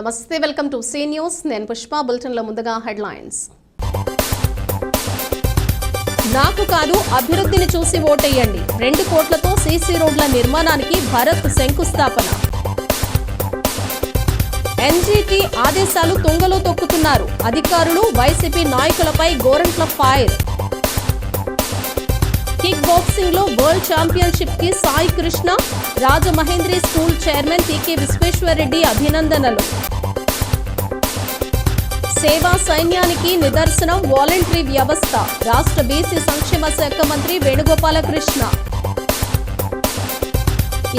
నమస్తే, welcome to see news. నేను పుష్ప. బులెటిన్లో ముందుగా హెడ్లైన్స్. నాకు కాదు అభివృద్ధిని చూసి ఓటేయండి. 2 కోట్లతో సీసీ రోడ్ల నిర్మాణానికి భరత్ శంకుస్థాపన. ఎన్జీటీ ఆదేశాలు తుంగలో తొక్కుతున్నారు. అధికారులు, వైసీపీ నాయకులపై గోరంట్ల ఫైర్. కిక్ బాక్సింగ్ లో వరల్డ్ ఛాంపియన్షిప్ కి Sai Krishna, Rajamahendri school chairman TK Visweswara Reddy అభినందనలు. సేవా సైన్యానికి నిదర్శనం వాలంటరీ వ్యవస్థ. రాష్ట్ర బీసీ సంక్షేమ శాఖ మంత్రి వేణుగోపాలకృష్ణ.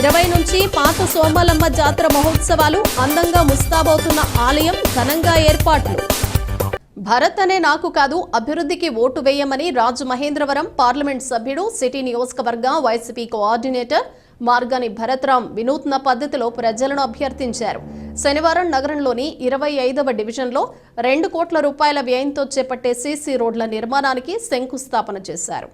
20 నుంచి పాత సోమలమ్మ జాతర మహోత్సవాలు. అందంగా ముస్తాబవుతున్న ఆలయం. ఘనంగా ఏర్పాట్లు. భరత్ అనే నాకు కాదు అభివృద్ధికి ఓటు వేయమని రాజమహేంద్రవరం పార్లమెంట్ సభ్యుడు, సిటీ నియోజకవర్గ వైసీపీ కోఆర్డినేటర్ మార్గాని భరత్రామ్ వినూత్న పద్ధతిలో ప్రజలను అభ్యర్థించారు. శనివారం నగరంలోని 25వ డివిజన్లో 2 కోట్ల రూపాయల వ్యయంతో చేపట్టే సీసీ రోడ్ల నిర్మాణానికి శంకుస్థాపన చేశారు.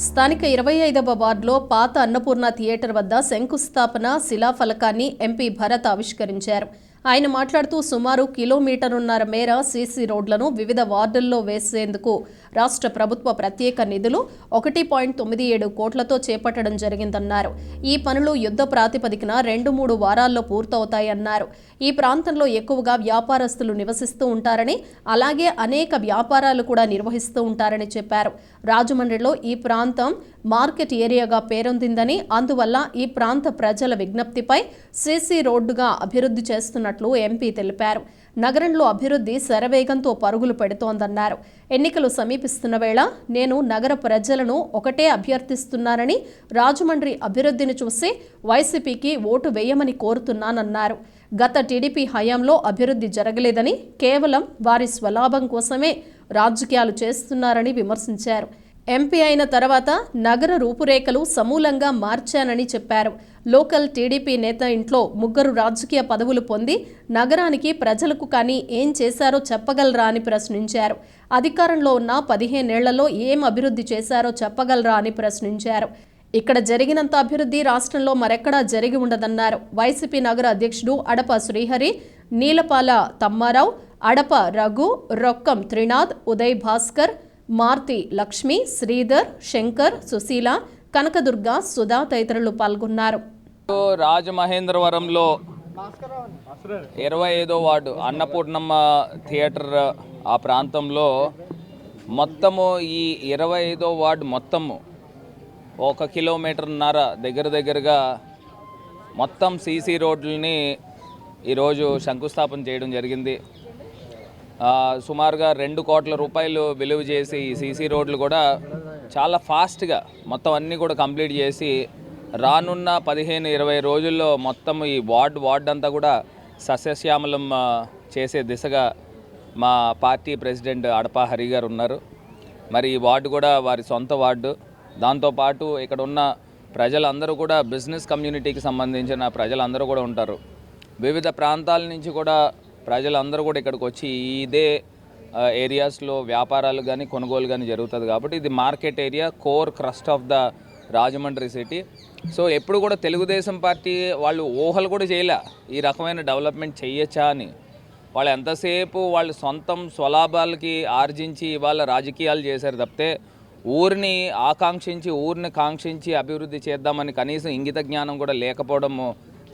స్థానిక 25వ వార్డులో పాత అన్నపూర్ణ థియేటర్ వద్ద శంకుస్థాపన శిలాఫలకాన్ని ఎంపీ భరత్ ఆవిష్కరించారు. ఆయన మాట్లాడుతూ సుమారు 1.5 కిలోమీటర్ల మేర సీసీ రోడ్లను వివిధ వార్డుల్లో వేసేందుకు రాష్ట్ర ప్రభుత్వ ప్రత్యేక నిధులు 1.97 కోట్లతో చేపట్టడం జరిగిందన్నారు. ఈ పనులు యుద్ధ ప్రాతిపదికన 2-3 వారాల్లో పూర్తవుతాయన్నారు. ఈ ప్రాంతంలో ఎక్కువగా వ్యాపారస్తులు నివసిస్తూ ఉంటారని, అలాగే అనేక వ్యాపారాలు కూడా నిర్వహిస్తూ ఉంటారని చెప్పారు. రాజమండ్రిలో ఈ ప్రాంతం మార్కెట్ ఏరియాగా పేరొందిందని, అందువల్ల ఈ ప్రాంత ప్రజల విజ్ఞప్తిపై సీసీ రోడ్డుగా అభివృద్ధి చేస్తున్నట్లు ఎంపీ తెలిపారు. నగరంలో అభివృద్ధి శరవేగంతో పరుగులు పెడుతోందన్నారు. ఎన్నికలు సమీపిస్తున్న వేళ నేను నగర ప్రజలను ఒకటే అభ్యర్థిస్తున్నానని, రాజమండ్రి అభివృద్ధిని చూసి వైసీపీకి ఓటు వేయమని కోరుతున్నానన్నారు. గత టీడీపీ హయాంలో అభివృద్ధి జరగలేదని, కేవలం వారి స్వలాభం కోసమే రాజకీయాలు చేస్తున్నారని విమర్శించారు. ఎంపీ అయిన తర్వాత నగర రూపురేఖలు సమూలంగా మార్చానని చెప్పారు. లోకల్ టీడీపీ నేత ఇంట్లో 3 రాజకీయ పదవులు పొంది నగరానికి, ప్రజలకు కానీ ఏం చేశారో చెప్పగలరా అని ప్రశ్నించారు. అధికారంలో ఉన్న 15 ఏళ్లలో ఏం అభివృద్ధి చేశారో చెప్పగలరా అని ప్రశ్నించారు. ఇక్కడ జరిగినంత అభివృద్ధి రాష్ట్రంలో మరెక్కడా జరిగి ఉండదన్నారు. వైసీపీ నగర అధ్యక్షుడు అడప శ్రీహరి, నీలపాల తమ్మారావు, అడప రఘు, రొక్కం త్రినాథ్, ఉదయ్ భాస్కర్, మార్తి లక్ష్మి, శ్రీధర్, శంకర్, సుశీల, కనకదుర్గ, సుధా తదితరులు పాల్గొన్నారు. రాజమహేంద్రవరంలో 25వ వార్డు అన్నపూర్ణమ్మ థియేటర్ ఆ ప్రాంతంలో మొత్తము ఈ 25వ వార్డు మొత్తము 1.5 కిలోమీటర్న్నర దగ్గరగా మొత్తం సీసీ రోడ్లని ఈరోజు శంకుస్థాపన చేయడం జరిగింది. సుమారుగా 2 కోట్ల రూపాయలు విలువ చేసి ఈ సీసీ రోడ్లు కూడా చాలా ఫాస్ట్గా మొత్తం అన్నీ కూడా కంప్లీట్ చేసి రానున్న 15-20 రోజుల్లో మొత్తం ఈ వార్డ్ అంతా కూడా సస్యశ్యామలం చేసే దిశగా మా పార్టీ ప్రెసిడెంట్ అడప హరి గారు ఉన్నారు. మరి ఈ వార్డు కూడా వారి సొంత వార్డు. దాంతోపాటు ఇక్కడ ఉన్న ప్రజలందరూ కూడా బిజినెస్ కమ్యూనిటీకి సంబంధించిన ప్రజలందరూ కూడా ఉంటారు. వివిధ ప్రాంతాల నుంచి కూడా ప్రజలందరూ కూడా ఇక్కడికి వచ్చి ఇదే ఏరియాస్లో వ్యాపారాలు కానీ కొనుగోలు కానీ జరుగుతుంది. కాబట్టి ఇది market area, core crust of the Rajahmundry city. So ఎప్పుడు కూడా తెలుగుదేశం పార్టీ వాళ్ళు ఊహలు కూడా చేయలే ఈ రకమైన డెవలప్మెంట్ చేయొచ్చా అని. వాళ్ళు ఎంతసేపు వాళ్ళు సొంతం స్వలాభాలకి ఆర్జించి ఇవాళ రాజకీయాలు చేశారు తప్పితే ఊరిని కాంక్షించి అభివృద్ధి చేద్దామని కనీసం ఇంగిత జ్ఞానం కూడా లేకపోవడము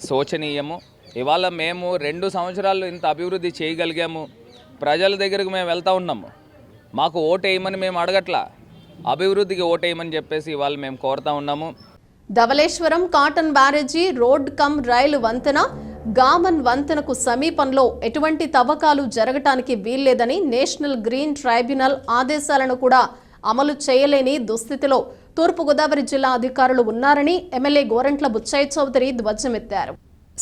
శోచనీయము. ఇవాళ మేము 2 సంవత్సరాల్లో ఇంత అభివృద్ధి చేయగలిగాము. ప్రజల దగ్గరకు మేము వెళ్తూ ఉన్నాము. మాకు ఓటేయమని మేము అడగట్లా, అభివృద్ధికి ఓటేయమని చెప్పేసి ఇవాళ మేము కోరుతా ఉన్నాము. Dhavaleswaram Cotton barrage road come రైలు వంతెన, గామన్ వంతెనకు సమీపంలో ఎటువంటి తవ్వకాలు జరగటానికి వీల్లేదని నేషనల్ గ్రీన్ ట్రైబ్యునల్ ఆదేశాలను కూడా అమలు చేయలేని దుస్థితిలో తూర్పుగోదావరి జిల్లా అధికారులు ఉన్నారని ఎమ్మెల్యే గోరంట్ల బుచ్చయ్య చౌదరి ధ్వజమెత్తారు.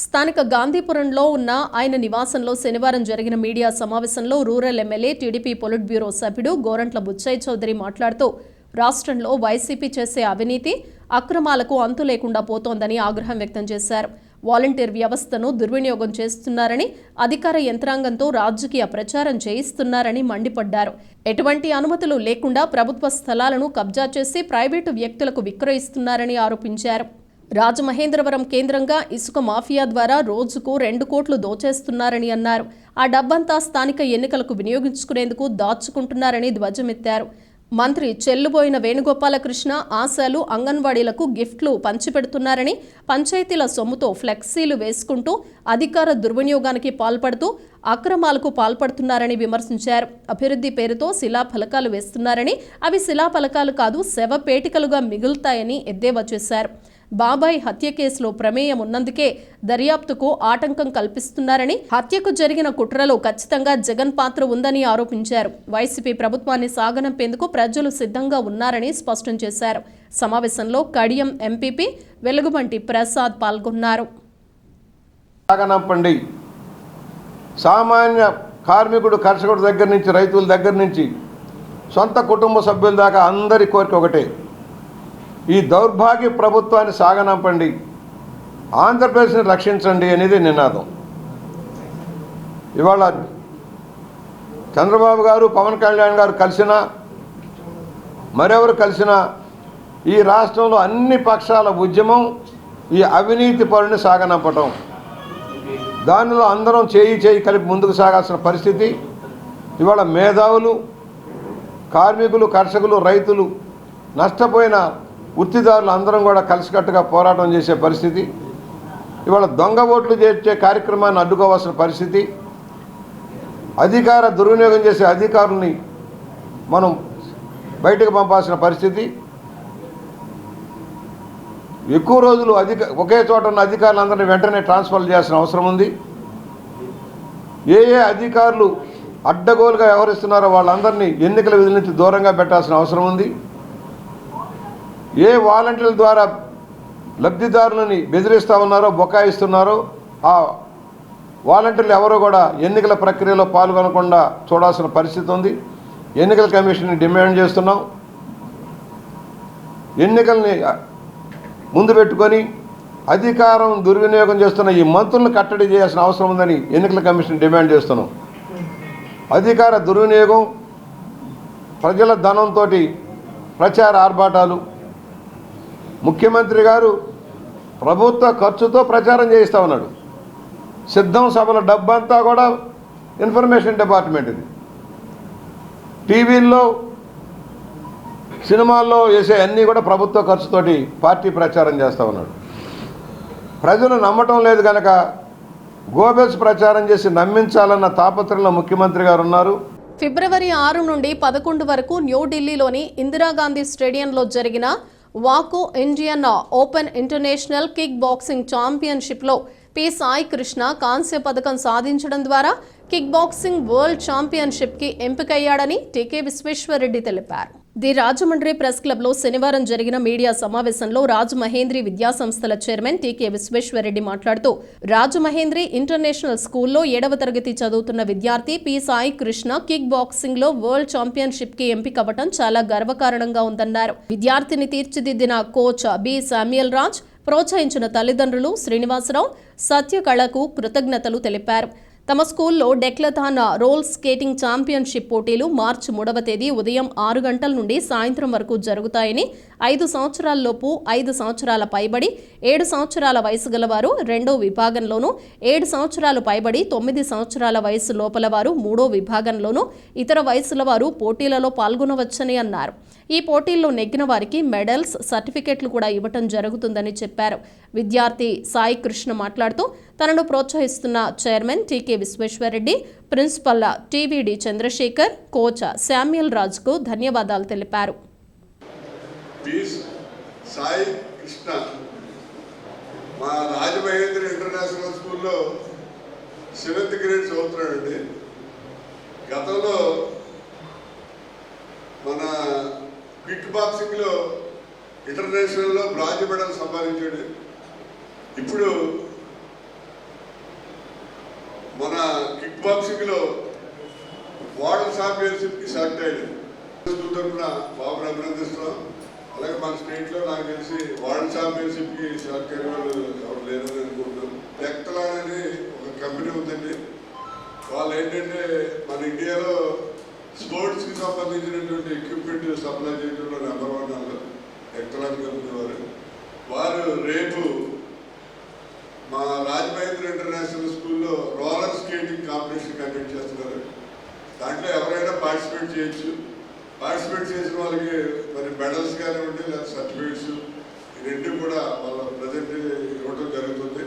స్థానిక గాంధీపురంలో ఉన్న ఆయన నివాసంలో శనివారం జరిగిన మీడియా సమావేశంలో rural MLA, TDP polit bureau సభ్యుడు గోరంట్ల బుచ్చయ్య చౌదరి మాట్లాడుతూ రాష్ట్రంలో వైసీపీ చేసే అవినీతి, అక్రమాలకు అంతు లేకుండా పోతోందని ఆగ్రహం వ్యక్తం చేశారు. వాలంటీర్ వ్యవస్థను దుర్వినియోగం చేస్తున్నారని, అధికార యంత్రాంగంతో రాజకీయ ప్రచారం చేయిస్తున్నారని మండిపడ్డారు. ఎటువంటి అనుమతులు లేకుండా ప్రభుత్వ స్థలాలను కబ్జా చేసి ప్రైవేటు వ్యక్తులకు విక్రయిస్తున్నారని ఆరోపించారు. రాజమహేంద్రవరం కేంద్రంగా ఇసుక మాఫియా ద్వారా రోజుకు 2 కోట్లు దోచేస్తున్నారని అన్నారు. ఆ డబ్బంతా స్థానిక ఎన్నికలకు వినియోగించుకునేందుకు దాచుకుంటున్నారని ధ్వజమెత్తారు. మంత్రి చెల్లుబోయిన వేణుగోపాలకృష్ణ ఆశాలు అంగన్వాడీలకు గిఫ్ట్లు పంచిపెడుతున్నారని, పంచాయతీల సొమ్ముతో ఫ్లెక్సీలు వేసుకుంటూ అధికార దుర్వినియోగానికి పాల్పడుతూ అక్రమాలకు పాల్పడుతున్నారని విమర్శించారు. అభివృద్ధి పేరుతో శిలాఫలకాలు వేస్తున్నారని, అవి శిలాఫలకాలు కాదు శవపేటికలుగా మిగులుతాయని ఎద్దేవా చేశారు. బాబాయ్ హత్య కేసులో ప్రమేయం ఉన్నందుకే దర్యాప్తుకు ఆటంకం కల్పిస్తున్నారని, హత్యకు జరిగిన కుట్రలో ఖచ్చితంగా జగన్ పాత్ర ఉందని ఆరోపించారు. వైసీపీ ప్రభుత్వాన్ని సాగనంపేందుకు ప్రజలు సిద్ధంగా ఉన్నారని స్పష్టం చేశారు. సమావేశంలో కడియం ఎంపీపీ వెలుగుబంటి ప్రసాద్ పాల్గొన్నారు. సాగనంపండి. సామాన్య కార్మికుడు, కర్షకుడు దగ్గర నుంచి రైతుల దగ్గర నుంచి సొంత కుటుంబ సభ్యుల దాకా అందరి కోరిక ఒకటే, ఈ దౌర్భాగ్య ప్రభుత్వాన్ని సాగనంపండి, ఆంధ్రప్రదేశ్ని రక్షించండి అనేది నినాదం. ఇవాళ చంద్రబాబు గారు, పవన్ కళ్యాణ్ గారు కలిసినా, మరెవరు కలిసినా ఈ రాష్ట్రంలో అన్ని పక్షాల ఉద్యమం ఈ అవినీతి పరుని సాగనంపటం. దానిలో అందరం చేయి కలిపి ముందుకు సాగాల్సిన పరిస్థితి. ఇవాళ మేధావులు, కార్మికులు, కర్షకులు, రైతులు, నష్టపోయిన వృత్తిదారులు అందరం కూడా కలిసికట్టుగా పోరాటం చేసే పరిస్థితి. ఇవాళ దొంగ ఓట్లు చేర్చే కార్యక్రమాన్ని అడ్డుకోవాల్సిన పరిస్థితి. అధికార దుర్వినియోగం చేసే అధికారుల్ని మనం బయటకు పంపాల్సిన పరిస్థితి. ఎక్కువ రోజులు ఒకే చోట ఉన్న అధికారులందరినీ వెంటనే ట్రాన్స్ఫర్ చేయాల్సిన అవసరం ఉంది. ఏ అధికారులు అడ్డగోలుగా వ్యవహరిస్తున్నారో వాళ్ళందరినీ ఎన్నికల విధుల నుంచి దూరంగా పెట్టాల్సిన అవసరం ఉంది. ఏ వాలంటీర్ల ద్వారా లబ్ధిదారులని బెదిరిస్తూ ఉన్నారో, బొకాయిస్తున్నారో ఆ వాలంటీర్లు ఎవరో కూడా ఎన్నికల ప్రక్రియలో పాల్గొనకుండా చూడాల్సిన పరిస్థితి ఉంది. ఎన్నికల కమిషన్ని డిమాండ్ చేస్తున్నాం. ఎన్నికల్ని ముందు పెట్టుకొని అధికారం దుర్వినియోగం చేస్తున్న ఈ మంత్రులను కట్టడి చేయాల్సిన అవసరం ఉందని ఎన్నికల కమిషన్ డిమాండ్ చేస్తున్నాం. అధికార దుర్వినియోగం, ప్రజల ధనంతో ప్రచార ఆర్భాటాలు, ముఖ్యమంత్రి గారు ప్రభుత్వ ఖర్చుతో ప్రచారం చేయిస్తూ ఉన్నాడు. సిద్ధం సభల డబ్బంతా కూడా ఇన్ఫర్మేషన్ డిపార్ట్మెంట్ ఇది. టీవీల్లో, సినిమాల్లో వేసే అన్నీ కూడా ప్రభుత్వ ఖర్చుతోటి పార్టీ ప్రచారం చేస్తూ ఉన్నాడు. ప్రజలు నమ్మటం లేదు కనుక గోబెల్స్ ప్రచారం చేసి నమ్మించాలన్న తాపత్రయంలో ముఖ్యమంత్రి గారు ఉన్నారు. ఫిబ్రవరి 6 నుండి 11 వరకు న్యూఢిల్లీలోని ఇందిరాగాంధీ స్టేడియంలో జరిగిన వాకో Indian open international kick boxing ఛాంపియన్షిప్లో పి సాయి కృష్ణ కాంస్య పథకం సాధించడం ద్వారా కిక్ బాక్సింగ్ వరల్డ్ ఛాంపియన్షిప్కి ఎంపికయ్యాడని టీకే విశ్వేశ్వరరెడ్డి తెలిపారు. ది రాజమండ్రి ప్రెస్ క్లబ్లో శనివారం జరిగిన మీడియా సమావేశంలో రాజమహేంద్రి విద్యాసంస్థల చైర్మన్ టీకే విశ్వేశ్వరరెడ్డి మాట్లాడుతూ, రాజమహేంద్రి ఇంటర్నేషనల్ స్కూల్లో 7వ తరగతి చదువుతున్న విద్యార్థి పి సాయి కృష్ణ కిక్ బాక్సింగ్లో వరల్డ్ ఛాంపియన్షిప్కి ఎంపికవ్వడం చాలా గర్వకారణంగా ఉందన్నారు. విద్యార్థిని తీర్చిదిద్దిన కోచ్ బి శామ్యుయల్ రాజ్, ప్రోత్సహించిన తల్లిదండ్రులు శ్రీనివాసరావు, సత్యకళకు కృతజ్ఞతలు తెలిపారు. తమ స్కూల్లో డెక్లథాన్ రోల్ స్కేటింగ్ ఛాంపియన్షిప్ పోటీలు మార్చి 3వ తేదీ ఉదయం 6 గంటల నుండి సాయంత్రం వరకు జరుగుతాయని, 5 సంవత్సరాలలోపు 5 సంవత్సరాల పైబడి 7 సంవత్సరాల వయసు గలవారు 2వ విభాగంలోనూ, 7 సంవత్సరాలు పైబడి 9 సంవత్సరాల వయసు లోపల వారు 3వ విభాగంలోనూ, ఇతర వయసుల వారు పోటీలలో పాల్గొనవచ్చని అన్నారు. ఈ పోటీల్లో నెగ్గిన వారికి మెడల్స్, సర్టిఫికెట్లు కూడా ఇవ్వటం జరుగుతుందని చెప్పారు. విద్యార్థి సాయి కృష్ణ మాట్లాడుతూ, తనను ప్రోత్సహిస్తున్న chairman TK Visweswara Reddy, principal TVD Chandrasekhar, coach Samuel రాజ్కు ధన్యవాదాలు తెలిపారు. సాయి కృష్ణ మా రాజమహేంద్రి ఇంటర్నేషనల్ స్కూల్లో 7th గ్రేడ్ చదువుతున్నాడండి. గతంలో మన కిక్ బాక్సింగ్లో ఇంటర్నేషనల్లో బ్రాంజ్ మెడల్ సంపాదించాడు. ఇప్పుడు మన కిక్ బాక్సింగ్లో వరల్డ్ ఛాంపియన్షిప్కి సెలెక్ట్ అయ్యాడు. స్కూల్ తరఫున బాబుని అభినందిస్తున్నాం. అలాగే మన స్టేట్లో నాకు తెలిసి వరల్డ్ ఛాంపియన్షిప్కి సెలెక్ట్ అయిన వాళ్ళు ఎవరు లేరని అనుకుంటున్నాం. టెక్తలాన్ అని ఒక కంపెనీ ఉందండి. వాళ్ళు ఏంటంటే మన ఇండియాలో స్పోర్ట్స్కి సంబంధించినటువంటి ఎక్విప్మెంట్ సప్లై చేయడంలో నెంబర్ 1 వాళ్ళు టెక్తలాన్ కంపెనీ వారు రేపు మా రాజమహేంద్రి ఇంటర్నేషనల్ స్కూల్లో రోలర్ స్కేటింగ్ కాంపిటీషన్ పార్టిసిపేట్ చేయొచ్చు. పార్టిసిపేట్ చేసిన వాళ్ళకి మరి మెడల్స్ కానివ్వండి లేదా సర్టిఫికేట్స్ ఈ రెండు కూడా వాళ్ళ ప్రజెంట్ ఇవ్వడం జరుగుతుంది.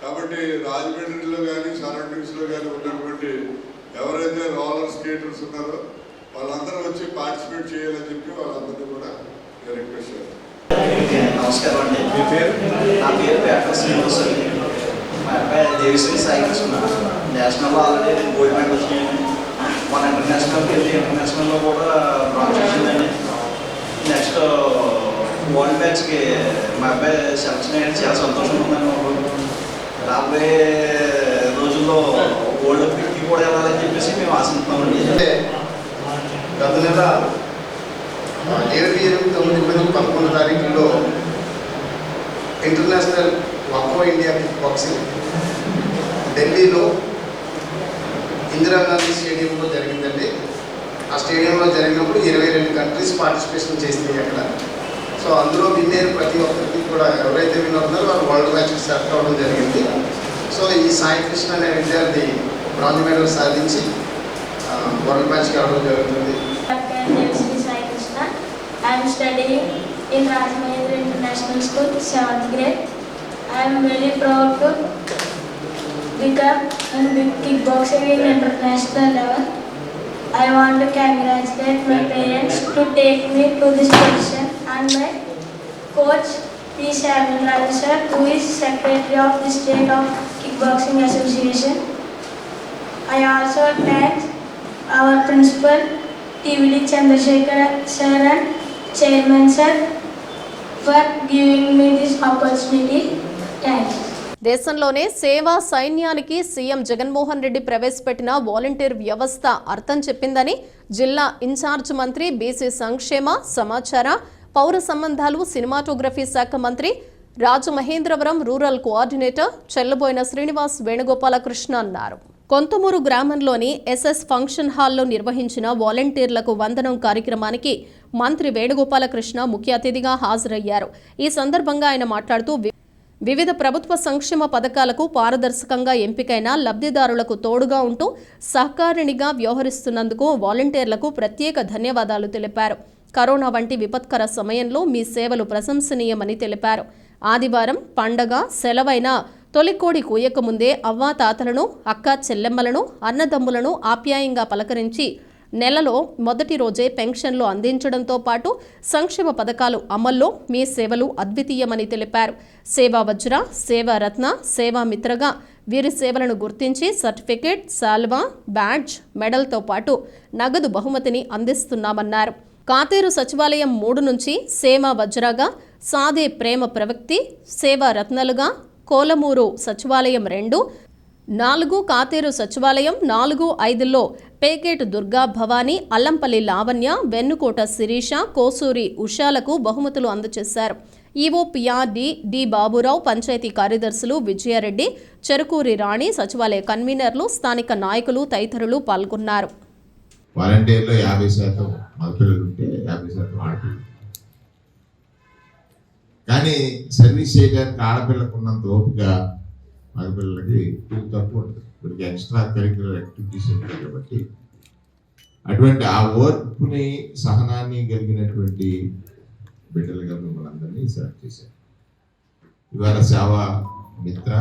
కాబట్టి రాజమండ్రిలో కానీ సరౌండింగ్స్లో కానీ ఉన్నటువంటి ఎవరైతే రోలర్ స్కేటర్స్ ఉన్నారో వాళ్ళందరూ వచ్చి పార్టిసిపేట్ చేయాలని చెప్పి వాళ్ళందరినీ కూడా రిక్వెస్ట్ చేయాలి. నమస్కారం అండి. మీ పేరు? నా పేరు పేట శ్రీనివాస్ అండి. మా అబ్బాయి దేవిశ్రీ సాయి కృష్ణ. నేషనల్లో ఆల్రెడీ నేను గోల్డ్ మెడల్ వచ్చినాయండి. మన ఇంటర్నేషనల్కి వెళ్ళి ఇంటర్నేషనల్లో కూడా బ్రాంచ్ వచ్చిందండి. నెక్స్ట్ వరల్డ్ మ్యాచ్కి మా అబ్బాయి సెలక్షన్ అయ్యి చాలా సంతోషంగా ఉందండి. రాబోయే రోజుల్లో వరల్డ్ ఒలింపిక్కి కూడా వెళ్ళాలని చెప్పేసి మేము ఆశిస్తున్నామండి. గత నెల 7, 9, 11 తారీఖుల్లో ఇంటర్నేషనల్ వాకో ఇండియా కిక్ బాక్సింగ్ ఢిల్లీలో ఇందిరాగాంధీ స్టేడియంలో జరిగిందండి. ఆ స్టేడియంలో జరిగినప్పుడు 22 కంట్రీస్ పార్టిసిపేషన్ చేసినాయి అక్కడ. సో అందులో విన్నర్ ప్రతి ఒక్కరికి కూడా ఎవరైతే విన్నర్ ఉన్నారో వాళ్ళు వరల్డ్ మ్యాచ్కి సెలెక్ట్ అవ్వడం జరిగింది. సో ఈ సాయి కృష్ణ అనే విద్యార్థి బ్రాంజ్ మెడల్ సాధించి వరల్డ్ మ్యాచ్కి రావడం జరుగుతుంది. I am studying in Rajmahendra International School, 7th grade. I am very proud to become in kickboxing in international level. I want to congratulate my parents to take me to this position and my coach P. Shamindraja sir, who is Secretary of the State of Kickboxing Association. I also thank our principal TVD Chandrasekhar sir and Chairman sir for giving me this opportunity. Thanks. దేశంలోనే సేవా సైన్యానికి CM Jaganmohan Reddy ప్రవేశపెట్టిన volunteer వ్యవస్థ అర్థం చెప్పిందని జిల్లా incharge మంత్రి BC సంక్షేమ, సమాచార, పౌర సంబంధాలు, సినిమాటోగ్రఫీ శాఖ మంత్రి రాజమహేంద్రవరం రూరల్ కోఆర్డినేటర్ చెల్లబోయిన శ్రీనివాస్ వేణుగోపాలకృష్ణ అన్నారు. కొంతమూరు గ్రామంలోని ఎస్ఎస్ ఫంక్షన్ హాల్లో నిర్వహించిన వాలంటీర్లకు వందనం కార్యక్రమానికి మంత్రి వేణుగోపాలకృష్ణ ముఖ్య అతిథిగా హాజరయ్యారు. ఈ సందర్భంగా ఆయన మాట్లాడుతూ వివిధ ప్రభుత్వ సంక్షేమ పథకాలకు పారదర్శకంగా ఎంపికైన లబ్ధిదారులకు తోడుగా ఉంటూ సహకారిణిగా వ్యవహరిస్తున్నందుకు వాలంటీర్లకు ప్రత్యేక ధన్యవాదాలు తెలిపారు. కరోనా వంటి విపత్కర సమయంలో మీ సేవలు ప్రశంసనీయమని తెలిపారు. ఆదివారం పండగ సెలవైన తొలికోడి కూయకముందే అవ్వాతాతలను, అక్క చెల్లెమ్మలను, అన్నదమ్ములను ఆప్యాయంగా పలకరించి నెలలో మొదటి రోజే పెన్షన్లు అందించడంతో పాటు సంక్షేమ పథకాలు అమల్లో మీ సేవలు అద్వితీయమని తెలిపారు. సేవా వజ్ర, సేవా రత్న, సేవా మిత్రగా వీరి సేవలను గుర్తించి సర్టిఫికేట్, సాల్వా, బ్యాడ్జ్, మెడల్తో పాటు నగదు బహుమతిని అందిస్తున్నామన్నారు. కాతేరు సచివాలయం 3 నుంచి సేవా వజ్రగా, సాదే ప్రేమ ప్రవక్తి సేవా రత్నాలుగా, కోలమూరు సచివాలయం 2, 4 కాతేరు సచివాలయం 4, 5లో పేకేట్ దుర్గా భవానీ, అల్లంపల్లి లావణ్య, వెన్నుకోట శిరీష, కోసూరి ఉషాలకు బహుమతులు అందజేశారు. ఈవో పిఆర్డి డి బాబురావు, పంచాయతీ కార్యదర్శులు విజయారెడ్డి, చెరుకూరి రాణి, సచివాలయ కన్వీనర్లు, స్థానిక నాయకులు తదితరులు పాల్గొన్నారు. వాలంటీర్లో 50% మగపిల్లలు ఉంటే 50% ఆడపిల్లలు. కానీ సర్వీస్ చేయడానికి ఆడపిల్లకు ఉన్నంత ఓపిక మగపిల్లలకి తక్కువ ఉంటుంది. వీళ్ళకి ఎక్స్ట్రా కరిక్యులర్ యాక్టివిటీస్ ఉంటాయి కాబట్టి అటువంటి ఆ ఓర్పుని, సహనాన్ని కలిగినటువంటి బిడ్డలుగా మిమ్మల్ని అందరినీ సెలెక్ట్ చేశారు. ఇవాళ సేవా మిత్ర,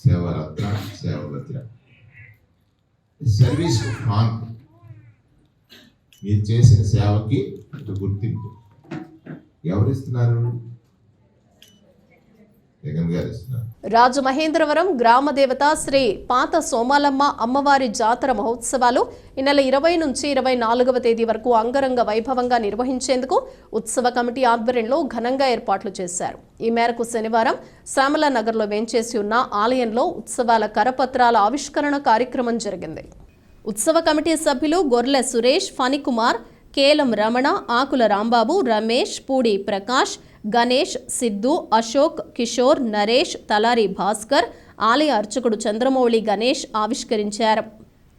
సేవా రత్న, సేవా భద్ర, సర్వీస్ ఆన్. మీరు చేసిన సేవకి గుర్తింపు ఎవరిస్తున్నారు? జగన్ గారు ఇస్తున్నారు. రాజమహేంద్రవరం గ్రామ దేవత శ్రీ పాత సోమాలమ్మ అమ్మవారి జాతర మహోత్సవాలు ఈ నెల 20 నుంచి 24వ తేదీ వరకు అంగరంగ వైభవంగా నిర్వహించేందుకు ఉత్సవ కమిటీ ఆధ్వర్యంలో ఘనంగా ఏర్పాట్లు చేశారు. ఈ మేరకు శనివారం శ్యామలానగర్లో వేంచేసి ఉన్న ఆలయంలో ఉత్సవాల కరపత్రాల ఆవిష్కరణ కార్యక్రమం జరిగింది. ఉత్సవ కమిటీ సభ్యులు గొర్లె సురేష్, ఫణికుమార్, కేలం రమణ, ఆకుల రాంబాబు, రమేష్, పూడి ప్రకాష్, గణేష్, సిద్ధు, అశోక్, కిషోర్, నరేష్, తలారి భాస్కర్, ఆలయ అర్చకుడు చంద్రమౌళి గణేష్ ఆవిష్కరించారు.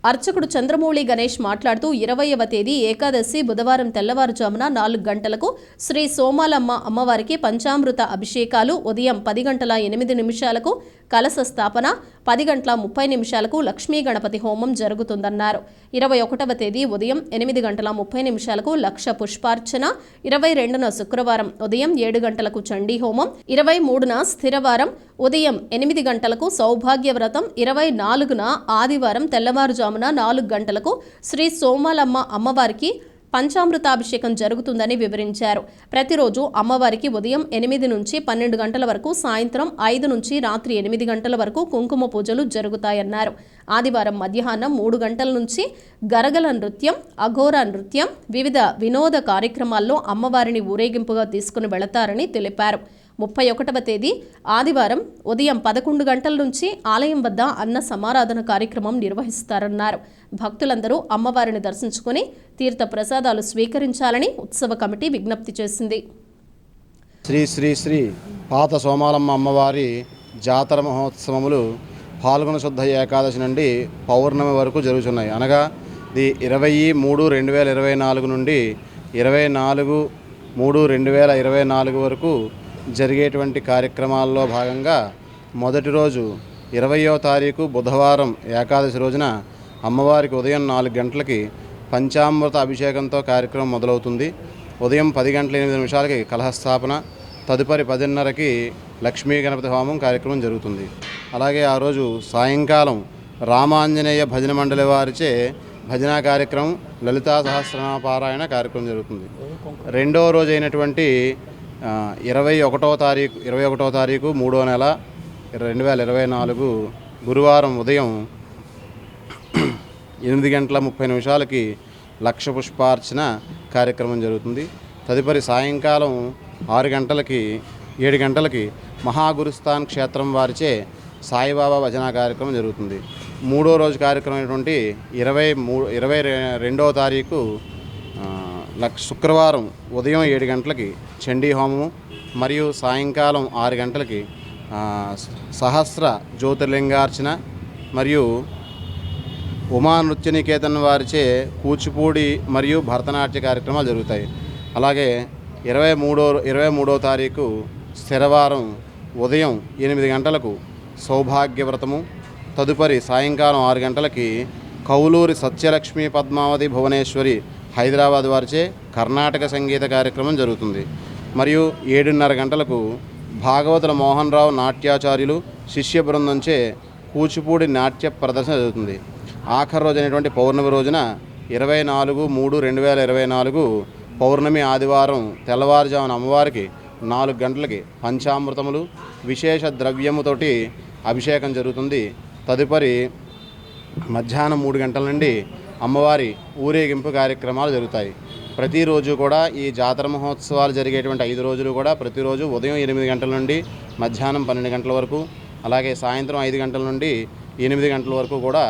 అర్చకుడు చంద్రమౌళి గణేష్ మాట్లాడుతూ 20వ తేదీ ఏకాదశి బుధవారం తెల్లవారుజామున 4 గంటలకు శ్రీ సోమాలమ్మ అమ్మవారికి పంచామృత అభిషేకాలు, ఉదయం 10 గంటల 8 నిమిషాలకు కలశ స్థాపన, 10:30 లక్ష్మీ గణపతి హోమం జరుగుతుందన్నారు. 21వ తేదీ ఉదయం 8:30 లక్ష పుష్పార్చన, 22న శుక్రవారం ఉదయం 7 గంటలకు చండీ హోమం, 23న స్థిరవారం ఉదయం 8 గంటలకు సౌభాగ్యవ్రతం, 24న ఆదివారం తెల్లవారుజామున 4 గంటలకు శ్రీ సోమాలమ్మ అమ్మవారికి పంచామృతాభిషేకం జరుగుతుందని వివరించారు. ప్రతిరోజు అమ్మవారికి ఉదయం 8 నుంచి 12 గంటల వరకు, సాయంత్రం 5 నుంచి రాత్రి 8 గంటల వరకు కుంకుమ పూజలు జరుగుతాయన్నారు. ఆదివారం మధ్యాహ్నం 3 గంటల నుంచి గరగల నృత్యం, అఘోరా నృత్యం, వివిధ వినోద కార్యక్రమాల్లో అమ్మవారిని ఊరేగింపుగా తీసుకుని వెళతారని తెలిపారు. 31వ తేదీ ఆదివారం ఉదయం 11 గంటల నుంచి ఆలయం వద్ద అన్న సమారాధన కార్యక్రమం నిర్వహిస్తారన్నారు. భక్తులందరూ అమ్మవారిని దర్శించుకుని తీర్థ ప్రసాదాలు స్వీకరించాలని ఉత్సవ కమిటీ విజ్ఞప్తి చేసింది. శ్రీ శ్రీ శ్రీ పాత సోమాలమ్మ అమ్మవారి జాతర మహోత్సవములు పాల్గొన శుద్ధ ఏకాదశి నుండి పౌర్ణమి వరకు జరుగుతున్నాయి. అనగా ఇది 20-3-2024 నుండి 24-3-2024 వరకు జరిగేటువంటి కార్యక్రమాల్లో భాగంగా మొదటి రోజు 20వ తారీఖు బుధవారం ఏకాదశి రోజున అమ్మవారికి ఉదయం 4 గంటలకి పంచామృత అభిషేకంతో కార్యక్రమం మొదలవుతుంది. ఉదయం 10:08 కలహస్థాపన, తదుపరి 10:30కి లక్ష్మీ గణపతి హోమం కార్యక్రమం జరుగుతుంది. అలాగే ఆ రోజు సాయంకాలం రామాంజనేయ భజన మండలి వారిచే భజన కార్యక్రమం, లలితా సహస్రనామ పారాయణ కార్యక్రమం జరుగుతుంది. రెండవ రోజు అయినటువంటి 21వ తారీఖు 3వ నెల 2024 గురువారం ఉదయం 8:30 లక్ష పుష్పార్చన కార్యక్రమం జరుగుతుంది. తదుపరి సాయంకాలం 6 గంటలకి 7 గంటలకి మహాగురుస్థాన్ క్షేత్రం వారిచే సాయిబాబా భజన కార్యక్రమం జరుగుతుంది. మూడో రోజు కార్యక్రమం అయినటువంటి 22వ తారీఖు శుక్రవారం ఉదయం 7 గంటలకి చండీ హోమము మరియు సాయంకాలం 6 గంటలకి సహస్ర జ్యోతిర్లింగార్చన మరియు ఉమా నృత్యనికేతన్ వారిచే కూచిపూడి మరియు భరతనాట్య కార్యక్రమాలు జరుగుతాయి. అలాగే 23వ తారీఖు స్థిరవారం ఉదయం 8 గంటలకు సౌభాగ్యవ్రతము, తదుపరి సాయంకాలం 6 గంటలకి కౌలూరి సత్యలక్ష్మి పద్మావతి భువనేశ్వరి హైదరాబాద్ వారిచే కర్ణాటక సంగీత కార్యక్రమం జరుగుతుంది. మరియు 7:30 గంటలకు భాగవతుల మోహన్ రావు నాట్యాచార్యులు శిష్య బృందంచే కూచిపూడి నాట్య ప్రదర్శన జరుగుతుంది. ఆఖరి రోజు అయినటువంటి పౌర్ణమి రోజున 24-3-2024 పౌర్ణమి ఆదివారం తెల్లవారుజామున అమ్మవారికి 4 గంటలకి పంచామృతములు విశేష ద్రవ్యముతోటి అభిషేకం జరుగుతుంది. తదుపరి మధ్యాహ్నం 3 గంటల నుండి అమ్మవారి ఊరేగింపు కార్యక్రమాలు జరుగుతాయి. ప్రతిరోజు కూడా ఈ జాతర మహోత్సవాలు జరిగేటువంటి 5 రోజులు కూడా ప్రతిరోజు ఉదయం 8 గంటల నుండి మధ్యాహ్నం 12 గంటల వరకు, అలాగే సాయంత్రం 5 గంటల నుండి 8 గంటల వరకు కూడా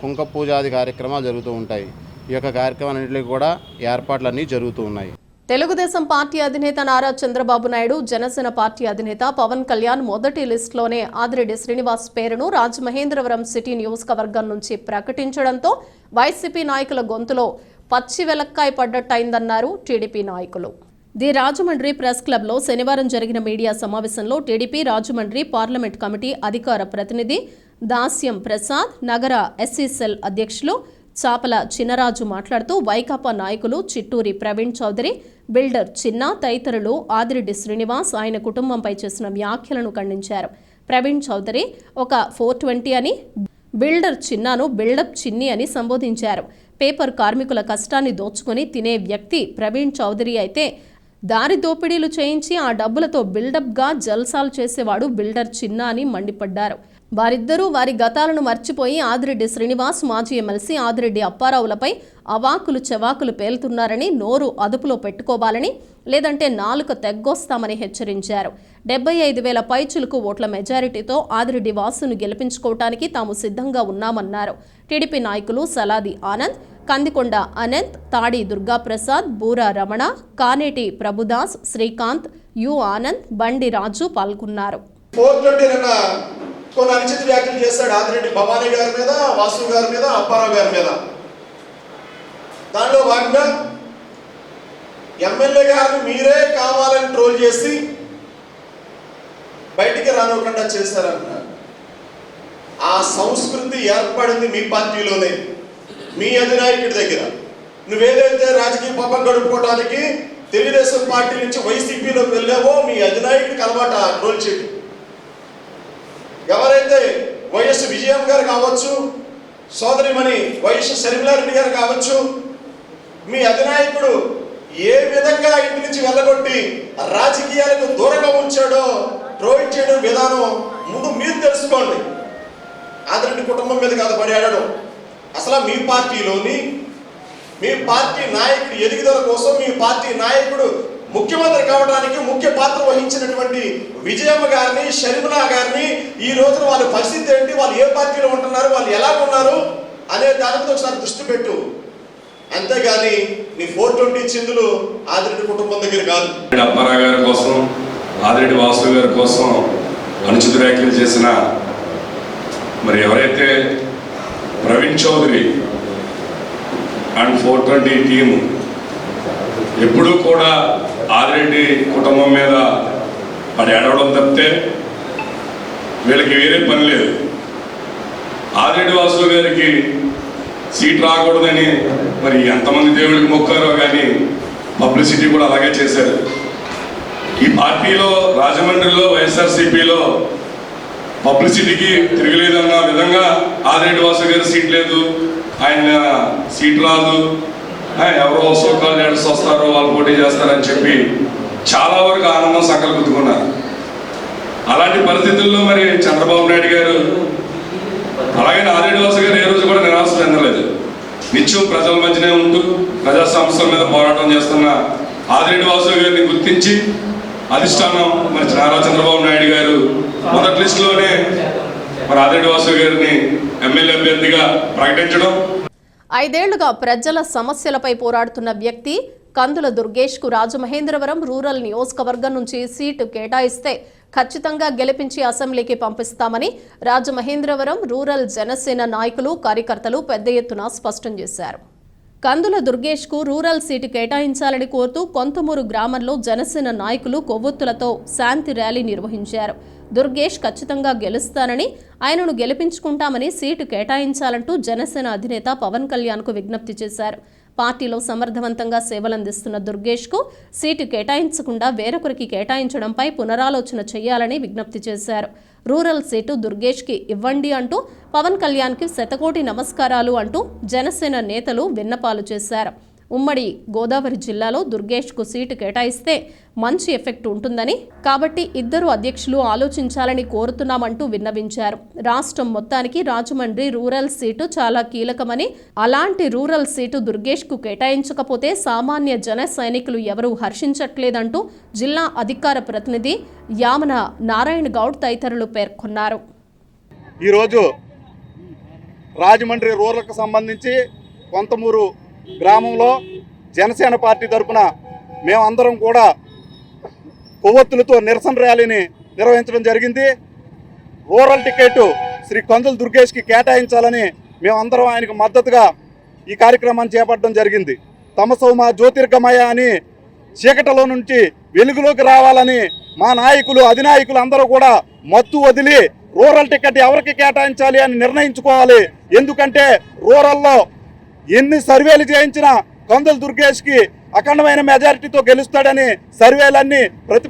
కుంక పూజాది కార్యక్రమాలు జరుగుతూ ఉంటాయి. ఈ యొక్క కార్యక్రమాలన్నింటికి కూడా ఏర్పాట్లన్నీ జరుగుతూ ఉన్నాయి. తెలుగుదేశం పార్టీ అధినేత నారా చంద్రబాబు నాయుడు, జనసేన పార్టీ అధినేత పవన్ కళ్యాణ్ మొదటి లిస్టులోనే ఆదిరెడ్డి శ్రీనివాస్ పేరును రాజమహేంద్రవరం సిటీ నియోజకవర్గం నుంచి ప్రకటించడంతో వైసీపీ నాయకుల గొంతులో పచ్చి వెలక్కాయ పడ్డట్టయిందన్నారు టీడీపీ నాయకులు. ది రాజమండ్రి ప్రెస్ క్లబ్లో శనివారం జరిగిన మీడియా సమావేశంలో టీడీపీ రాజమండ్రి పార్లమెంట్ కమిటీ అధికార ప్రతినిధి దాస్యం ప్రసాద్, నగర ఎస్సీ సెల్ అధ్యక్షులు చాపల చిన్నరాజు మాట్లాడుతూ వైకాపా నాయకులు చిట్టూరి ప్రవీణ్ చౌదరి, బిల్డర్ చిన్న తదితరులు ఆదిరెడ్డి శ్రీనివాస్, ఆయన కుటుంబంపై చేసిన వ్యాఖ్యలను ఖండించారు. ప్రవీణ్ చౌదరి ఒక 420 అని, బిల్డర్ చిన్నాను బిల్డప్ చిన్ని అని సంబోధించారు. పేపర్ కార్మికుల కష్టాన్ని దోచుకొని తినే వ్యక్తి ప్రవీణ్ చౌదరి అయితే దారి దోపిడీలు చేయించి ఆ డబ్బులతో బిల్డప్గా జల్సాలు చేసేవాడు బిల్డర్ చిన్న అని మండిపడ్డారు. వారిద్దరూ వారి గతాలను మర్చిపోయి ఆదిరెడ్డి శ్రీనివాస్, మాజీ ఎమ్మెల్సీ ఆదిరెడ్డి అప్పారావులపై అవాకులు చెవాకులు పేలుతున్నారని, నోరు అదుపులో పెట్టుకోవాలని, లేదంటే నాలుక తెగ్గొస్తామని హెచ్చరించారు. 75,000 పైచులకు ఓట్ల మెజారిటీతో ఆదిరెడ్డి వాసును గెలిపించుకోవటానికి తాము సిద్ధంగా ఉన్నామన్నారు. టీడీపీ నాయకులు సలాది ఆనంద్, కందికొండ అనంత్, తాడి దుర్గాప్రసాద్, బూరా రమణ, కానేటి ప్రభుదాస్, శ్రీకాంత్, యు ఆనంద్, బండి రాజు పాల్గొన్నారు. కొన్ని అనుచిత వ్యాఖ్యలు చేస్తాడు ఆదిరెడ్డి భవానీ గారి మీద, వాసు గారి మీద, అప్పారావు గారి మీద. దానిలో భాగంగా ఎమ్మెల్యే గారిని మీరే కావాలని ట్రోల్ చేసి బయటికి రానివ్వకుండా చేశారంటున్నారు. ఆ సంస్కృతి ఏర్పడింది మీ పార్టీలోనే, మీ అధినాయకుడి దగ్గర. నువ్వేదైతే రాజకీయ పాపం గడుపుకోవడానికి తెలుగుదేశం పార్టీ నుంచి వైసీపీలోకి వెళ్ళావో మీ అధినాయకుడికి అలవాట ట్రోల్ చేయడం. ఎవరైతే వైఎస్ విజయం గారు కావచ్చు, సోదరిమణి వైఎస్ షర్మిలారెడ్డి గారు కావచ్చు, మీ అధినాయకుడు ఏ విధంగా ఇంటి నుంచి వెళ్ళగొట్టి రాజకీయాలకు దూరంగా ఉంచాడో ట్రోల్ చేయడం విధానం ముందు మీరు తెలుసుకోండి. ఆదిరెడ్డి కుటుంబం మీద కాదు పడేయడం. అసలు మీ పార్టీలోని మీ పార్టీ నాయకుడి ఎదుగుదల కోసం మీ పార్టీ నాయకుడు ముఖ్యమంత్రి కావడానికి ముఖ్య పాత్ర వహించినటువంటి విజయమ్మ గారిని, షర్మిలా గారిని ఈ రోజున వాళ్ళ పరిస్థితి ఏంటి, వాళ్ళు ఏ పార్టీలో ఉంటున్నారు, వాళ్ళు ఎలా ఉన్నారు అనే దాని మీద ఒకసారి దృష్టి పెట్టు. అంతేగాని నీ 420 చిందులు ఆదిరెడ్డి కుటుంబం దగ్గర కాదు. అప్పారావు గారి కోసం, ఆదిరెడ్డి వాసు గారి కోసం అనుచిత వ్యాఖ్యలు చేసిన మరి ఎవరైతే ప్రవీణ్ చౌదరి అండ్ 420 టీము ఎప్పుడూ కూడా ఆదిరెడ్డి కుటుంబం మీద మరి ఏడవడం తప్పితే వీళ్ళకి వేరే పని లేదు. ఆదిరెడ్డి వాసు గారికి సీట్ రాకూడదని మరి ఎంతమంది దేవుడికి మొక్కారో కానీ పబ్లిసిటీ కూడా అలాగే చేశారు. ఈ పార్టీలో రాజమండ్రిలో వైఎస్ఆర్సీపీలో పబ్లిసిటీకి తిరగలేదన్న విధంగా ఆదిరెడ్డి వాసు గారి సీట్ లేదు, ఆయన సీట్ రాదు, ఎవరో సోకాల్ లీడర్స్ వస్తారో వాళ్ళు పోటీ చేస్తారని చెప్పి చాలా వరకు ఆనందం సంకల్పించుకున్నారు. అలాంటి పరిస్థితుల్లో మరి చంద్రబాబు నాయుడు గారు అలాగే ఆదిరెడ్డి వాసు గారు ఏ రోజు కూడా నిరాశ చెందలేదు. నిత్యం ప్రజల మధ్యనే ఉంటూ ప్రజా సమస్యల మీద పోరాటం చేస్తున్న ఆదిరెడ్డి వాసు గారిని గుర్తించి అధిష్టానం మరి నారా చంద్రబాబు నాయుడు గారు మొదటి లిస్టులోనే మరి ఆదిరెడ్డి వాసు గారిని ఎమ్మెల్యే అభ్యర్థిగా ప్రకటించడం. 5 ఏళ్లుగా ప్రజల సమస్యలపై పోరాడుతున్న వ్యక్తి కందుల దుర్గేష్కు రాజమహేంద్రవరం రూరల్ నియోజకవర్గం నుంచి సీటు కేటాయిస్తే ఖచ్చితంగా గెలిపించి అసెంబ్లీకి పంపిస్తామని రాజమహేంద్రవరం రూరల్ జనసేన నాయకులు, కార్యకర్తలు పెద్ద ఎత్తున స్పష్టం చేశారు. కందుల దుర్గేష్కు రూరల్ సీటు కేటాయించాలని కోరుతూ కొంతమూరు గ్రామంలో జనసేన నాయకులు కొవ్వొత్తులతో శాంతి ర్యాలీ నిర్వహించారు. దుర్గేష్ ఖచ్చితంగా గెలుస్తానని, ఆయనను గెలిపించుకుంటామని, సీటు కేటాయించాలంటూ జనసేన అధినేత పవన్ కళ్యాణ్కు విజ్ఞప్తి చేశారు. పార్టీలో సమర్థవంతంగా సేవలందిస్తున్న దుర్గేష్కు సీటు కేటాయించకుండా వేరొకరికి కేటాయించడంపై పునరాలోచన చేయాలని విజ్ఞప్తి చేశారు. రూరల్ సీటు దుర్గేష్కి ఇవ్వండి అంటూ పవన్ కళ్యాణ్కి శతకోటి నమస్కారాలు అంటూ జనసేన నేతలు విన్నపాలు చేశారు. ఉమ్మడి గోదావరి జిల్లాలో దుర్గేష్కు సీటు కేటాయిస్తే మంచి ఎఫెక్ట్ ఉంటుందని, కాబట్టి ఇద్దరు అధ్యక్షులు ఆలోచించాలని కోరుతున్నామంటూ విన్నవించారు. రాష్ట్రం మొత్తానికి రాజమండ్రి రూరల్ సీటు చాలా కీలకమని, అలాంటి రూరల్ సీటు దుర్గేష్కు కేటాయించకపోతే సామాన్య జన సైనికులు ఎవరూ హర్షించట్లేదంటూ జిల్లా అధికార ప్రతినిధి యామన నారాయణ గౌడ్ తదితరులు పేర్కొన్నారు. ఈరోజు రాజమండ్రి రూరల్కు సంబంధించి కొంతమూరు గ్రామంలో జనసేన పార్టీ తరఫున మేమందరం కూడా కొవ్వొత్తులతో నిరసన ర్యాలీని నిర్వహించడం జరిగింది. రూరల్ టికెట్ శ్రీ కందుల దుర్గేష్కి కేటాయించాలని మేమందరం ఆయనకు మద్దతుగా ఈ కార్యక్రమాన్ని చేపట్టడం జరిగింది. తమసోమ జ్యోతిర్గమయ అని చీకటిలో నుంచి వెలుగులోకి రావాలని మా నాయకులు, అధినాయకులు అందరూ కూడా మత్తు వదిలి రూరల్ టికెట్ ఎవరికి కేటాయించాలి అని నిర్ణయించుకోవాలి. ఎందుకంటే రూరల్లో ఎన్ని సర్వేలు చేయించినా కందుల దుర్గేష్కి అఖండమైన మెజారిటీతో గెలుస్తాడని సర్వేలన్నీ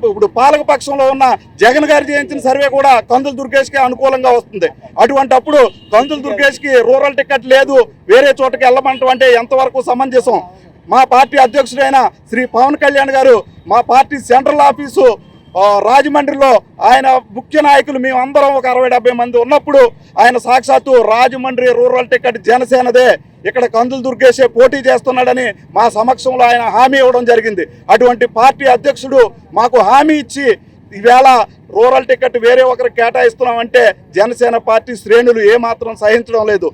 ఇప్పుడు పాలకపక్షంలో ఉన్న జగన్ గారు చేయించిన సర్వే కూడా కందుల దుర్గేష్కి అనుకూలంగా వస్తుంది. అటువంటప్పుడు కందుల దుర్గేష్కి రూరల్ టికెట్ లేదు, వేరే చోటకి వెళ్ళమంటాం అంటే ఎంతవరకు సమంజసం? మా పార్టీ అధ్యక్షుడైన శ్రీ పవన్ కళ్యాణ్ గారు మా పార్టీ సెంట్రల్ ఆఫీసు రాజమండ్రిలో ఆయన ముఖ్య నాయకులు మేమందరం ఒక 60-70 మంది ఉన్నప్పుడు ఆయన సాక్షాత్తు రాజమండ్రి రూరల్ టికెట్ జనసేనదే, ఇక్కడ కందుల దుర్గేషే పోటీ చేస్తున్నాడని మా సమక్షంలో ఆయన హామీ ఇవ్వడం జరిగింది. అటువంటి పార్టీ అధ్యక్షుడు మాకు హామీ ఇచ్చి ఈవేళ రూరల్ టికెట్ వేరే ఒకరికి కేటాయిస్తున్నామంటే జనసేన పార్టీ శ్రేణులు ఏమాత్రం సహించడం లేదు.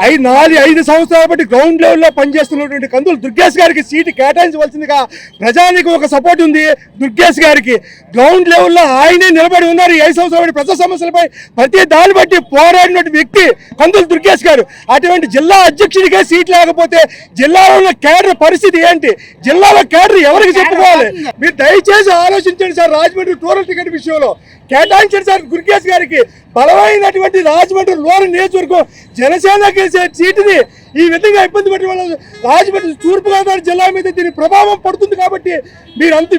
ఐదు సంవత్సరాల బట్టి గ్రౌండ్ లెవెల్లో పనిచేస్తున్నటువంటి కందులు దుర్గేష్ గారికి సీటు కేటాయించవలసిందిగా ప్రజానికి ఒక సపోర్ట్ ఉంది. దుర్గేష్ గారికి గ్రౌండ్ లెవెల్లో ఆయనే నిలబడి ఉన్నారు. 5 సంవత్సరాల బట్టి ప్రజా సమస్యలపై ప్రతి దాన్ని బట్టి పోరాడిన వ్యక్తి కందులు దుర్గేష్ గారు. అటువంటి జిల్లా అధ్యక్షుడిగా సీట్ లేకపోతే జిల్లాలో ఉన్న కేడర్ పరిస్థితి ఏంటి? జిల్లాలో కేడర్ ఎవరికి చెప్పుకోవాలి? మీరు దయచేసి ఆలోచించండి సార్. రాజమండ్రి టూరల్ టికెట్ విషయంలో కేటాయించండి సార్ దుర్గేష్ గారికి. బలమైనటువంటి రాజమండ్రి లోని నియోజకవర్గం జనసేన గెలిచే సీటుని ఈ విధంగా ఇబ్బంది పెట్టడం వల్ల రాజమండ్రి తూర్పుగోదావరి జిల్లా మీద దీని ప్రభావం పడుతుంది. కాబట్టి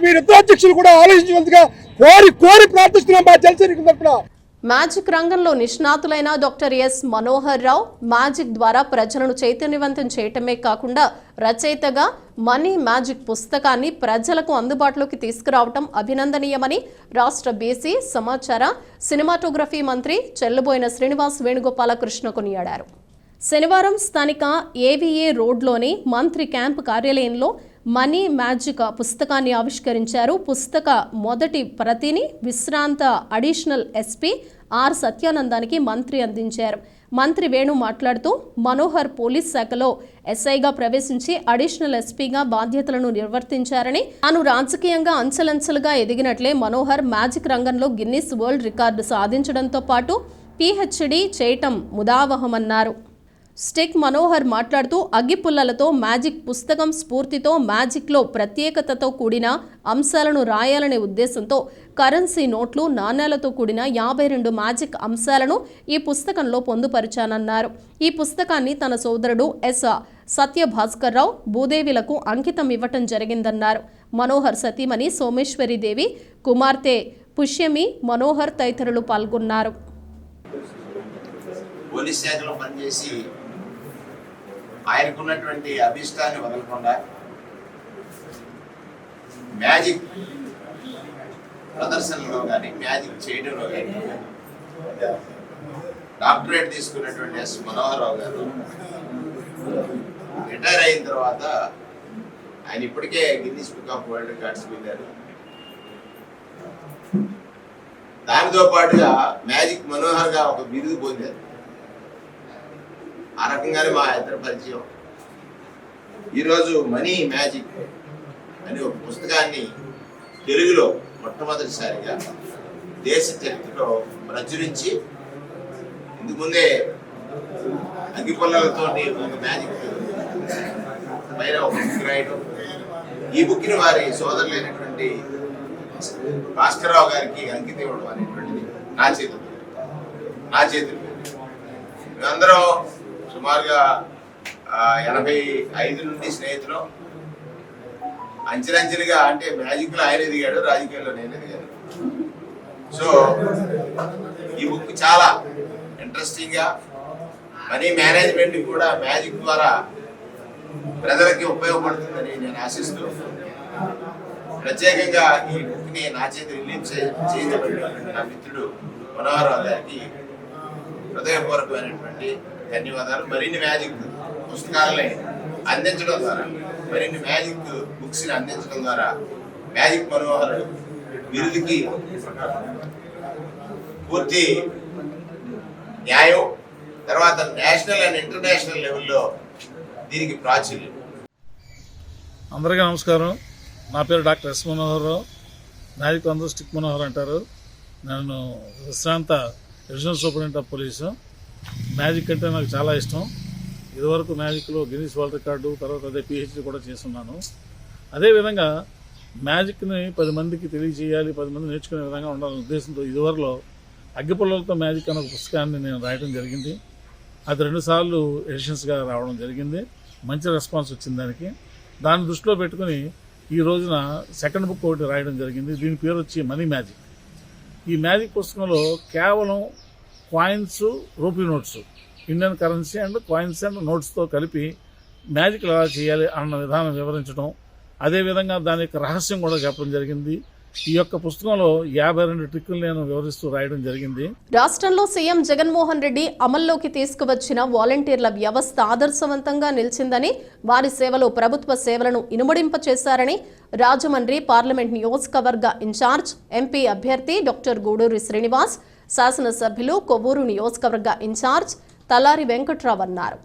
మీరిద్దరు అధ్యక్షులు కూడా ఆలోచించవలసిగా కోరి ప్రార్థిస్తున్నాం మా జనసేన తరఫున. మ్యాజిక్ రంగంలో నిష్ణాతులైన డాక్టర్ ఎస్ మనోహర్ రావు మ్యాజిక్ ద్వారా ప్రజలను చైతన్యవంతం చేయటమే కాకుండా రచయితగా మనీ మ్యాజిక్ పుస్తకాన్ని ప్రజలకు అందుబాటులోకి తీసుకురావటం అభినందనీయమని రాష్ట్ర బీసీ సమాచార సినిమాటోగ్రఫీ మంత్రి చెల్లుబోయిన శ్రీనివాస్ వేణుగోపాలకృష్ణ కొనియాడారు. శనివారం స్థానిక ఏవీఏ రోడ్లోని మంత్రి క్యాంపు కార్యాలయంలో మనీ మ్యాజిక్ పుస్తకాన్ని ఆవిష్కరించారు. పుస్తక మొదటి ప్రతిని విశ్రాంత అడిషనల్ ఎస్పీ ఆర్ సత్యానందానికి మంత్రి అందించారు. మంత్రి వేణు మాట్లాడుతూ మనోహర్ పోలీస్ శాఖలో ఎస్ఐగా ప్రవేశించి అడిషనల్ ఎస్పీగా బాధ్యతలను నిర్వర్తించారని, తాను రాజకీయంగా అంచెలంచెలుగా ఎదిగినట్లే మనోహర్ మ్యాజిక్ రంగంలో గిన్నిస్ వరల్డ్ రికార్డు సాధించడంతో పాటు పీహెచ్డీ చేయటం ముదావహమన్నారు. స్టిక్ మనోహర్ మాట్లాడుతూ అగ్గిపుల్లలతో మ్యాజిక్ పుస్తకం స్ఫూర్తితో మ్యాజిక్లో ప్రత్యేకతతో కూడిన అంశాలను రాయాలనే ఉద్దేశంతో కరెన్సీ నోట్లు, నాణేలతో కూడిన 52 మ్యాజిక్ అంశాలను ఈ పుస్తకంలో పొందుపరిచానన్నారు. ఈ పుస్తకాన్ని తన సోదరుడు ఎస్ సత్యభాస్కర్ రావు భూదేవిలకు అంకితం ఇవ్వటం జరిగిందన్నారు. మనోహర్ సతీమణి సోమేశ్వరీదేవి, కుమార్తె పుష్యమి మనోహర్ తదితరులు పాల్గొన్నారు. పోలీస్ శాఖలో పనిచేసి ఆయనకున్నటువంటి అభిష్టాన్ని వదలకుండా మ్యాజిక్ ప్రదర్శనలో కానీ మ్యాజిక్ చేయడంలో కానీ డాక్టరేట్ తీసుకున్నటువంటి ఎస్ మనోహర్ రావు గారు రిటైర్ అయిన తర్వాత ఆయన ఇప్పటికే Guinness book of world records వెళ్ళారు. దానితో పాటుగా మ్యాజిక్ మనోహర్గా ఒక బిరుదు పొందారు. ఆ రకంగానే మా ఇద్దరు పరిచయం. ఈరోజు మనీ మ్యాజిక్ అనే ఒక పుస్తకాన్ని తెలుగులో మొట్టమొదటిసారిగా దేశ చరిత్రలో ప్రచురించి ఇందుకు ముందే అగ్గిపుల్లలతో ఒక మ్యాజిక్ పైన ఒక బుక్ రాయడం, ఈ బుక్ని వారి సోదరులైనటువంటి భాస్కర్రావు గారికి అంకితం ఇవ్వడం అనేటువంటిది నా చేతులు మేమందరం సుమారుగా 85 నుండి స్నేహితులు. అంచెలంచెలుగా అంటే మ్యాజిక్లో ఆయన ఎదిగాడు, రాజకీయాల్లో నేను ఎదిగాను. సో ఈ బుక్ చాలా ఇంట్రెస్టింగ్గా మనీ మేనేజ్మెంట్ కూడా మ్యాజిక్ ద్వారా ప్రజలకి ఉపయోగపడుతుందని నేను ఆశిస్తూ ప్రత్యేకంగా ఈ బుక్ని నా చేతి రిలీజ్ చేయబడినటువంటి నా మిత్రుడు మనోహరరావు గారికి హృదయపూర్వకమైనటువంటి ధన్యవాదాలు. మరిన్ని మ్యాజిక్ పుస్తకాలని అందించడం ద్వారా, మరిన్ని మ్యాజిక్ బుక్స్ని అందించడం ద్వారా మ్యాజిక్ మనోహర్ బిరుదుకి పూర్తి న్యాయం, తర్వాత నేషనల్ అండ్ ఇంటర్నేషనల్ లెవెల్లో దీనికి ప్రాచుర్యం. అందరికీ నమస్కారం. నా పేరు డాక్టర్ ఎస్ మనోహర్ రావు. మ్యాజిక్ అందరూ స్టిక్ మనోహర్ అంటారు. నేను విశ్రాంత additional superintendent of police. Magic అంటే నాకు చాలా ఇష్టం. ఇదివరకు మ్యాజిక్లో గిన్నిస్ వరల్డ్ రికార్డు, తర్వాత అదే పీహెచ్డీ కూడా చేస్తున్నాను. అదేవిధంగా మ్యాజిక్ని 10 మందికి తెలియజేయాలి, 10 మంది నేర్చుకునే విధంగా ఉండాలనే ఉద్దేశంతో ఇదివరలో అగ్గిపుల్లలతో మ్యాజిక్ అనే ఒక పుస్తకాన్ని నేను రాయడం జరిగింది. అది 2 సార్లు ఎడిషన్స్గా రావడం జరిగింది. మంచి రెస్పాన్స్ వచ్చింది దానికి. దాన్ని దృష్టిలో పెట్టుకుని ఈ రోజున సెకండ్ బుక్ ఒకటి రాయడం జరిగింది. దీని పేరు వచ్చి మనీ మ్యాజిక్. ఈ మ్యాజిక్ పుస్తకంలో కేవలం coins, rupee notes, Indian currency and coins and నోట్స్తో కలిపి మ్యాజిక్ ఎలా చేయాలి అన్న విధానం వివరించడం, అదేవిధంగా దాని యొక్క రహస్యం కూడా చెప్పడం జరిగింది. ఈ యొక్క పుస్తకంలో 52 ట్రిక్కులు నేను వివరిస్తూ రాయడం జరిగింది. రాష్ట్రంలో సీఎం జగన్మోహన్ రెడ్డి అమల్లోకి తీసుకువచ్చిన వాలంటీర్ల వ్యవస్థ ఆదర్శవంతంగా నిలిచిందని, వారి సేవలో ప్రభుత్వ సేవలను ఇనుమడింపచేశారని రాజమండ్రి పార్లమెంట్ నియోజకవర్గ ఇన్ఛార్జ్ ఎంపీ అభ్యర్థి డాక్టర్ గూడూరి శ్రీనివాస్, శాసనసభ్యులు కొవ్వూరు నియోజకవర్గ ఇన్ఛార్జ్ తలారి వెంకట్రావు అన్నారు.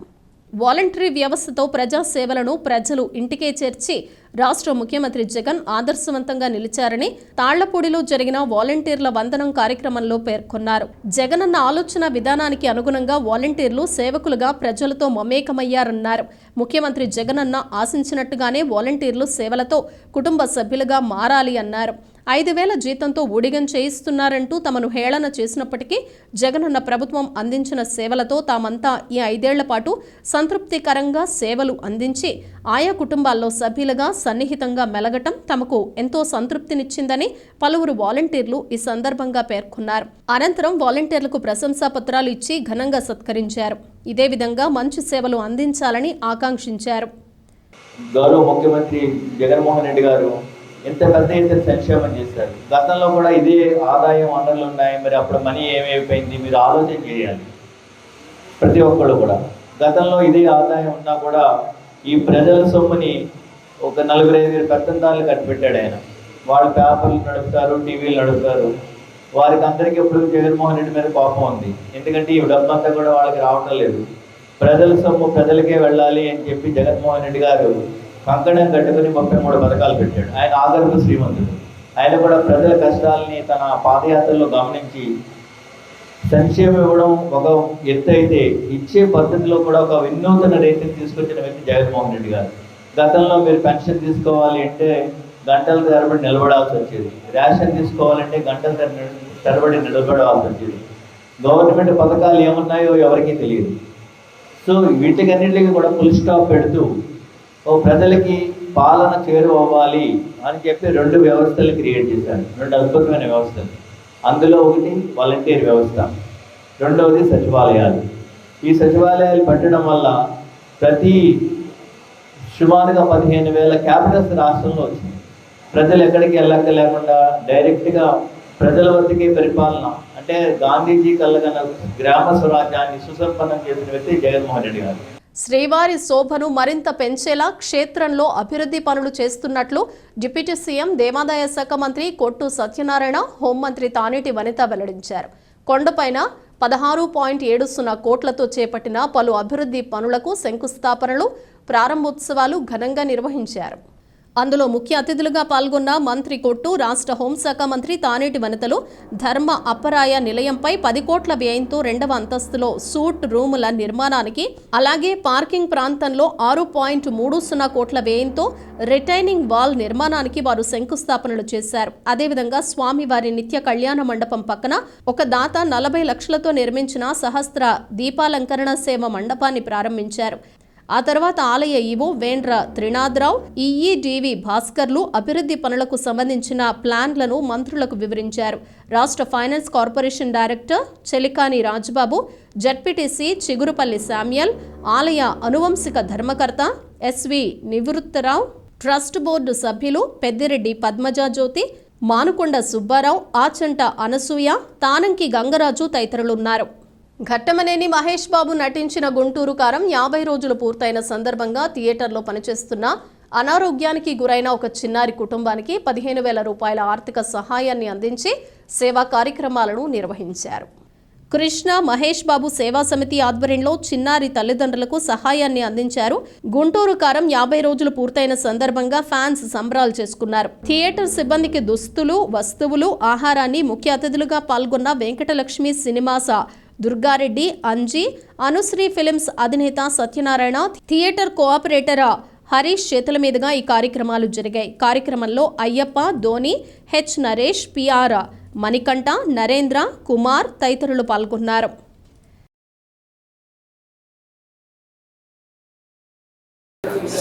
వాలంటరీ వ్యవస్థతో ప్రజాసేవలను ప్రజలు ఇంటికే చేర్చి రాష్ట్ర ముఖ్యమంత్రి జగన్ ఆదర్శవంతంగా నిలిచారని తాళ్లపూడిలో జరిగిన వాలంటీర్ల వందనం కార్యక్రమంలో పేర్కొన్నారు. జగనన్న ఆలోచన విధానానికి అనుగుణంగా వాలంటీర్లు సేవకులుగా ప్రజలతో మమేకమయ్యారన్నారు. ముఖ్యమంత్రి జగనన్న ఆశించినట్టుగానే వాలంటీర్లు సేవలతో కుటుంబ సభ్యులుగా మారాలి అన్నారు. 5,000 జీతంతో ఊడిగం చేయిస్తున్నారంటూ తమను హేళన చేసినప్పటికీ జగనన్న ప్రభుత్వం అందించిన సేవలతో తామంతా ఈ 5 ఏళ్ల పాటు సంతృప్తికరంగా సేవలు అందించి ఆయా కుటుంబాల్లో సభ్యులుగా సన్నిహితంగా మెలగటం తమకు ఎంతో సంతృప్తినిచ్చిందని పలువురు వాలంటీర్లు ఈ సందర్భంగా పేర్కొన్నారు. అనంతరం వాలంటీర్లకు ప్రశంసా పత్రాలు ఇచ్చి ఘనంగా సత్కరించారు. ఇదే విధంగా మంచి సేవలు అందించాలని ఆకాంక్షించారు. గౌరవ ముఖ్యమంత్రి జగన్మోహన్ రెడ్డి గారు ఎంత పెద్ద ఎత్తున సంక్షేమం చేశారు. గతంలో కూడా ఇదే ఆదాయం వనరులు ఉన్నాయి, మరి అప్పుడు మనీ ఏమైపోయింది మీరు ఆలోచన చేయాలి. ప్రతి ఒక్కళ్ళు కూడా గతంలో ఇదే ఆదాయం ఉన్నా కూడా ఈ ప్రజల సొమ్ముని ఒక 4-5 పెత్తందారులు కట్టిపెట్టాడు ఆయన. వాళ్ళు పేపర్లు నడుపుతారు, టీవీలు నడుపుతారు. వారికి అందరికీ ఇప్పుడు జగన్మోహన్ రెడ్డి మీద కోపం ఉంది. ఎందుకంటే ఈ డబ్బంతా కూడా వాళ్ళకి రావటం లేదు. ప్రజల సొమ్ము ప్రజలకే వెళ్ళాలి అని చెప్పి జగన్మోహన్ రెడ్డి గారు కంకణం కట్టుకుని 33 పథకాలు పెట్టాడు. ఆయన ఆగర్భ శ్రీమంతుడు. ఆయన కూడా ప్రజల కష్టాలని తన పాదయాత్రలో గమనించి సంక్షేమం ఇవ్వడం ఒక ఎత్తు అయితే ఇచ్చే పద్ధతిలో కూడా ఒక వినూతన రీతిని తీసుకొచ్చిన వ్యక్తి జగన్మోహన్ రెడ్డి గారు. గతంలో మీరు పెన్షన్ తీసుకోవాలి అంటే గంటల తరబడి నిలబడాల్సి వచ్చేది. రేషన్ తీసుకోవాలంటే గంటల తరబడి నిలబడాల్సి వచ్చేది. గవర్నమెంట్ పథకాలు ఏమున్నాయో ఎవరికీ తెలియదు. సో వీటికన్నింటికి కూడా ఫుల్ స్టాప్ పెడుతూ ప్రజలకి పాలన చేరువవ్వాలి అని చెప్పి 2 వ్యవస్థలు క్రియేట్ చేశారు. 2 అద్భుతమైన వ్యవస్థలు. అందులో ఒకటి వాలంటీర్ వ్యవస్థ, రెండవది సచివాలయాలు. ఈ సచివాలయాలు పెట్టడం వల్ల ప్రతి సుమారుగా 15,000 క్యాపిటల్స్ రాష్ట్రంలో వచ్చింది. ప్రజలు ఎక్కడికి వెళ్ళక లేకుండా డైరెక్ట్గా ప్రజల వద్దకే పరిపాలన, అంటే గాంధీజీ కళ్ళగన్న గ్రామ స్వరాజ్యాన్ని సుసంపన్నం చేసిన వ్యక్తి జగన్మోహన్ రెడ్డి గారు. శ్రీవారి శోభను మరింత పెంచేలా క్షేత్రంలో అభివృద్ధి పనులు చేస్తున్నట్లు డిప్యూటీ సీఎం దేవాదాయ శాఖ మంత్రి కొట్టు సత్యనారాయణ, హోంమంత్రి తానేటి వనిత వెల్లడించారు. కొండపైన 16.70 కోట్లతో చేపట్టిన పలు అభివృద్ధి పనులకు శంకుస్థాపనలు, ప్రారంభోత్సవాలు ఘనంగా నిర్వహించారు. అందులో ముఖ్య అతిథులుగా పాల్గొన్న మంత్రి కొట్టు, రాష్ట్ర హోంశాఖ మంత్రి తానేటి వనితలు ధర్మ అప్పరాయ నిలయంపై 10 కోట్ల వ్యయంతో 2వ అంతస్తులో సూట్ రూముల నిర్మాణానికి, అలాగే పార్కింగ్ ప్రాంతంలో 6.30 కోట్ల వ్యయంతో రిటైనింగ్ వాల్ నిర్మాణానికి వారు శంకుస్థాపనలు చేశారు. అదేవిధంగా స్వామివారి నిత్య కళ్యాణ మండపం పక్కన ఒక దాత 40 లక్షలతో నిర్మించిన సహస్ర దీపాలంకరణ సేవ మండపాన్ని ప్రారంభించారు. ఆ తర్వాత ఆలయ ఈవో వేండ్ర త్రినాథరావు, ఈఈడివి భాస్కర్లు అభివృద్ధి పనులకు సంబంధించిన ప్లాన్లను మంత్రులకు వివరించారు. రాష్ట్ర ఫైనాన్స్ కార్పొరేషన్ డైరెక్టర్ చెలికాని రాజబాబు, జడ్పీటీసీ చిగురుపల్లి శామ్యల్, ఆలయ అనువంశిక ధర్మకర్త ఎస్వి నివృత్తరావు, ట్రస్ట్ బోర్డు సభ్యులు పెద్దిరెడ్డి పద్మజాజ్యోతి, మానుకొండ సుబ్బారావు, ఆచంట అనసూయ, తానంకి గంగరాజు తదితరులున్నారు. ఘట్టమనేని మహేష్ బాబు నటించిన గుంటూరు కారం 50 రోజులు పూర్తయిన సందర్భంగా థియేటర్లో పనిచేస్తున్న అనారోగ్యానికి గురైన ఒక చిన్నారి కుటుంబానికి 15,000 రూపాయల ఆర్థిక సహాయాన్ని అందించి సేవా కార్యక్రమాలను నిర్వహించారు. కృష్ణ మహేష్ బాబు సేవా సమితి ఆధ్వర్యంలో చిన్నారి తల్లిదండ్రులకు సహాయాన్ని అందించారు. గుంటూరు కారం 50 రోజులు పూర్తయిన సందర్భంగా ఫ్యాన్స్ సంబరాలు చేసుకున్నారు. థియేటర్ సిబ్బందికి దుస్తులు, వస్తువులు, ఆహారాన్ని ముఖ్య అతిథులుగా పాల్గొన్న వెంకటలక్ష్మి సినిమాస దుర్గారెడ్డి, అంజీ, అనుశ్రీ ఫిలిమ్స్ అధినేత సత్యనారాయణ, థియేటర్ కోఆపరేటర్ హరీష్ చేతుల మీదుగా ఈ కార్యక్రమాలు జరిగాయి. కార్యక్రమంలో అయ్యప్ప, ధోని, హెచ్ నరేష్, పిఆర్ మణికంఠ, నరేంద్ర కుమార్ తదితరులు పాల్గొన్నారు.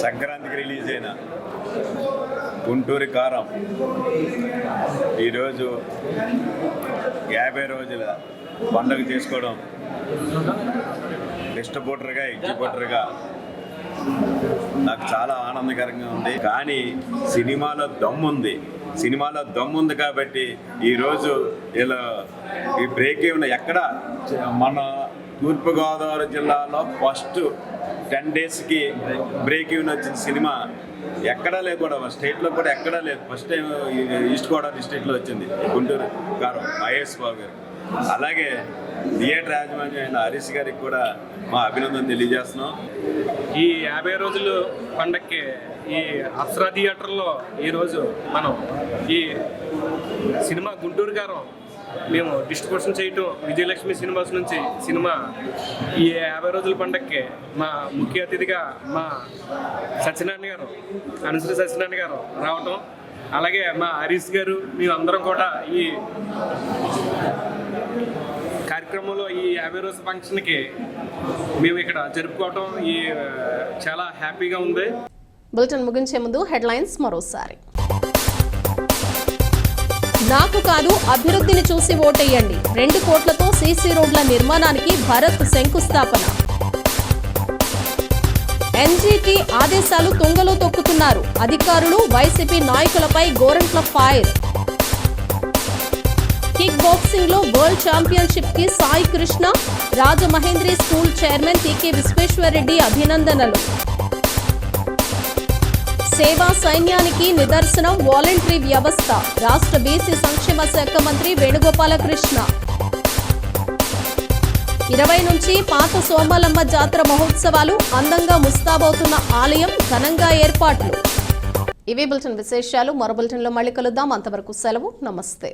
సంక్రాంతికి రిలీజ్ అయిన గుంటూరు కారం ఈరోజు 50 రోజుల పండుగ చేసుకోవడం డిస్ట్రిబ్యూటర్గా, ఎగ్జిబ్యూటర్గా నాకు చాలా ఆనందకరంగా ఉంది. కానీ సినిమాలో దమ్ముంది కాబట్టి ఈరోజు ఇలా ఈ బ్రేక్ ఈవెన్ ఎక్కడ మన తూర్పుగోదావరి జిల్లాలో ఫస్ట్ 10 డేస్కి బ్రేక్ ఈవెన్ వచ్చిన సినిమా ఎక్కడా లేదు, కూడా స్టేట్లో కూడా ఎక్కడా లేదు. ఫస్ట్ టైం ఈస్ట్ గోదావరి డిస్ట్రిక్ట్లో వచ్చింది గుంటూరు కారం మహేష్ బాబు గారు. అలాగే థియేటర్ యాజమాన్యం అయిన హరీష్ గారికి కూడా మా అభినందన తెలియజేస్తున్నాం. ఈ 50 రోజులు పండక్కి ఈ అప్సరా థియేటర్లో ఈరోజు మనం ఈ సినిమా గుంటూరు గారం మేము డిస్ట్రిబ్యూషన్ చేయటం విజయలక్ష్మి సినిమాస్ నుంచి సినిమా ఈ 50 రోజుల పండక్కి మా ముఖ్య అతిథిగా మా సత్యనారాయణ గారు, అనుశ్రీ సత్యనారాయణ గారు రావటం, అలాగే మా హరీష్ గారు మేమందరం కూడా ఈ కార్యక్రమంలో ఈ 50 రోజుల ఫంక్షన్కి మేము ఇక్కడ జరుపుకోవటం ఈ చాలా హ్యాపీగా ఉంది. బులెటిన్ ముగించే ముందు హెడ్లైన్స్ మరోసారి. నాకు కాదు అభివృద్ధిని చూసి ఓటేయండి, 2 కోట్లతో సీసీ రోడ్ల నిర్మాణానికి భరత్ శంకుస్థాపన. ఎన్జీటీ ఆదేశాలు తుంగలో తొక్కుతున్నారు, అధికారులు వైసీపీ నాయకులపై గోరంట్ల ఫైర్. కిక్ బాక్సింగ్ లో వరల్డ్ ఛాంపియన్షిప్ కి Sai Krishna, Rajamahendri school chairman TK Visweswara Reddy అభినందనలు. సేవా సైన్యానికి నిదర్శనం వాలంటరీ వ్యవస్థ, రాష్ట్ర బీసీ సంక్షేమ శాఖ మంత్రి వేణుగోపాలకృష్ణ. 20 నుంచి పాత సోమలమ్మ జాతర మహోత్సవాలు, అందంగా ముస్తాబవుతున్న ఆలయం, ఘనంగా ఏర్పాట్లు. ఇవే బులెటిన్ విశేషాలు. మరో బులెటిన్లో మళ్ళీ కలుద్దాం. అంతవరకు సెలవు. నమస్తే.